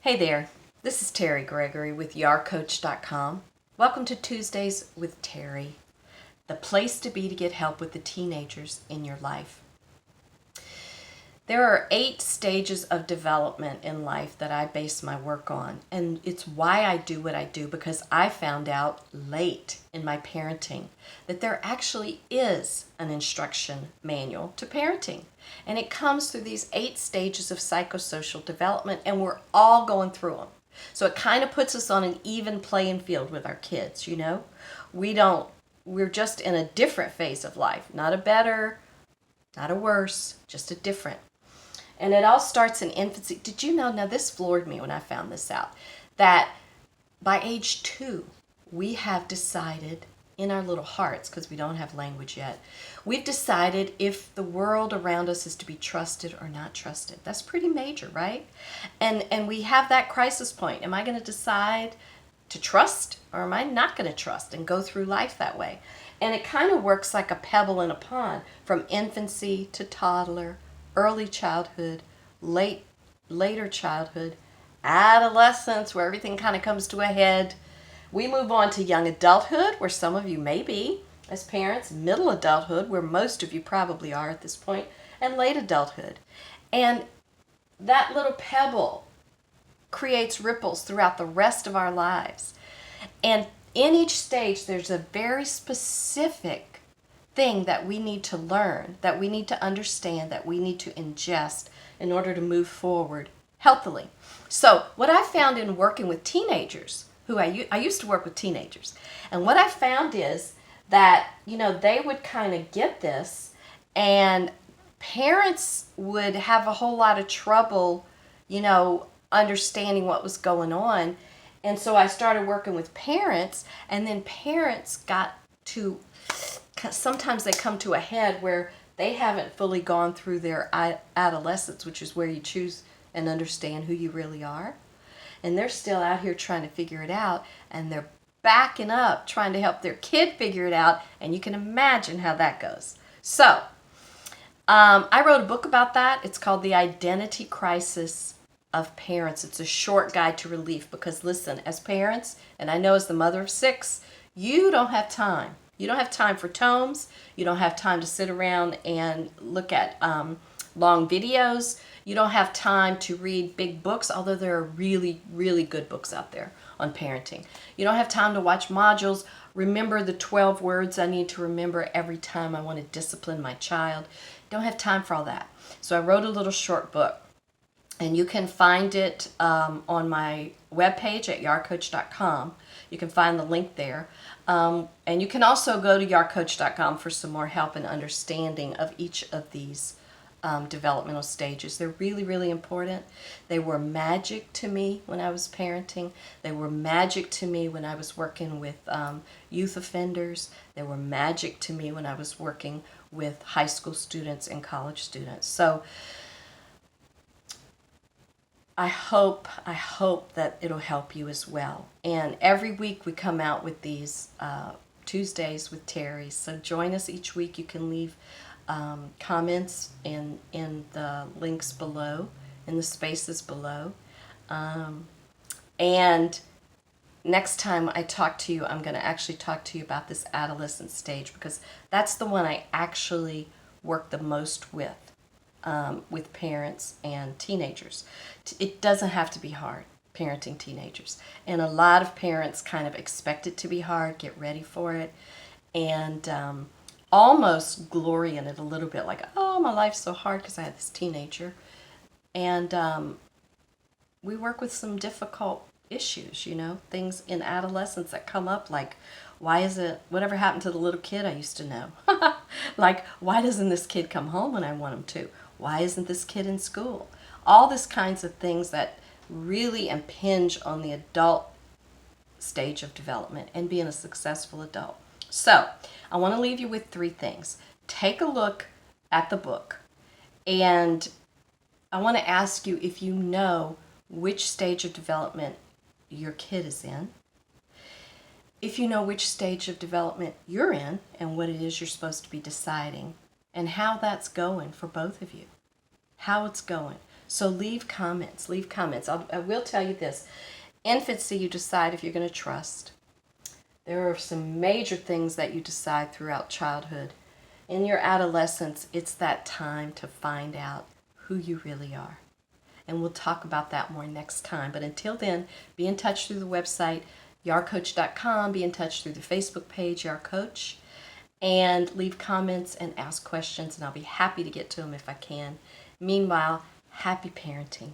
Hey there, this is Terry Gregory with yarcoach.com. Welcome to Tuesdays with Terry, the place to be to get help with the teenagers in your life. There are 8 stages of development in life that I base my work on, and it's why I do what I do, because I found out late in my parenting that there actually is an instruction manual to parenting, and it comes through these 8 stages of psychosocial development, and we're all going through them. So it kind of puts us on an even playing field with our kids, you know? We're just in a different phase of life, not a better, not a worse, just a different. And it all starts in infancy. Did you know, now this floored me when I found this out, that by age 2, we have decided in our little hearts, because we don't have language yet, we've decided if the world around us is to be trusted or not trusted. That's pretty major, right? And we have that crisis point. Am I going to decide to trust, or am I not going to trust and go through life that way? And it kind of works like a pebble in a pond, from infancy to toddler, early childhood, later childhood, adolescence, where everything kind of comes to a head. We move on to young adulthood, where some of you may be as parents, middle adulthood, where most of you probably are at this point, and late adulthood. And that little pebble creates ripples throughout the rest of our lives. And in each stage, there's a very specific thing that we need to learn, that we need to understand, that we need to ingest in order to move forward healthily. So what I found in working with teenagers, I used to work with teenagers, and what I found is that, they would kind of get this, and parents would have a whole lot of trouble, understanding what was going on. And so I started working with parents, and then parents got to, sometimes they come to a head where they haven't fully gone through their adolescence, which is where you choose and understand who you really are. And they're still out here trying to figure it out, and they're backing up trying to help their kid figure it out, and you can imagine how that goes. So I wrote a book about that. It's called The Identity Crisis of Parents. It's a short guide to relief, because listen, as parents, and I know as the mother of 6, you don't have time. You don't have time for tomes. You don't have time to sit around and look at long videos. You don't have time to read big books, although there are really, really good books out there on parenting. You don't have time to watch modules. Remember the 12 words I need to remember every time I want to discipline my child. Don't have time for all that. So I wrote a little short book, and you can find it on my webpage at yarcoach.com. You can find the link there. And you can also go to yarcoach.com for some more help and understanding of each of these developmental stages. They're really, really important. They were magic to me when I was parenting. They were magic to me when I was working with youth offenders. They were magic to me when I was working with high school students and college students. So I hope that it'll help you as well. And every week we come out with these Tuesdays with Terry. So join us each week. You can leave comments in the links below, in the spaces below. And next time I talk to you, I'm going to actually talk to you about this adolescent stage, because that's the one I actually work the most with parents and teenagers. It doesn't have to be hard, parenting teenagers. And a lot of parents kind of expect it to be hard, get ready for it, and almost glory in it a little bit, like, oh, my life's so hard because I had this teenager. And we work with some difficult issues, things in adolescence that come up, like, whatever happened to the little kid I used to know? Like, why doesn't this kid come home when I want him to? Why isn't this kid in school? All these kinds of things that really impinge on the adult stage of development and being a successful adult. So I want to leave you with 3 things. Take a look at the book, and I want to ask you if you know which stage of development your kid is in, if you know which stage of development you're in and what it is you're supposed to be deciding, and how that's going for both of you, how it's going. So leave comments. Leave comments. I will tell you this. Infancy, you decide if you're going to trust. There are some major things that you decide throughout childhood. In your adolescence, it's that time to find out who you really are. And we'll talk about that more next time. But until then, be in touch through the website, yarcoach.com. Be in touch through the Facebook page, yarcoach. And leave comments and ask questions, and I'll be happy to get to them if I can. Meanwhile, happy parenting.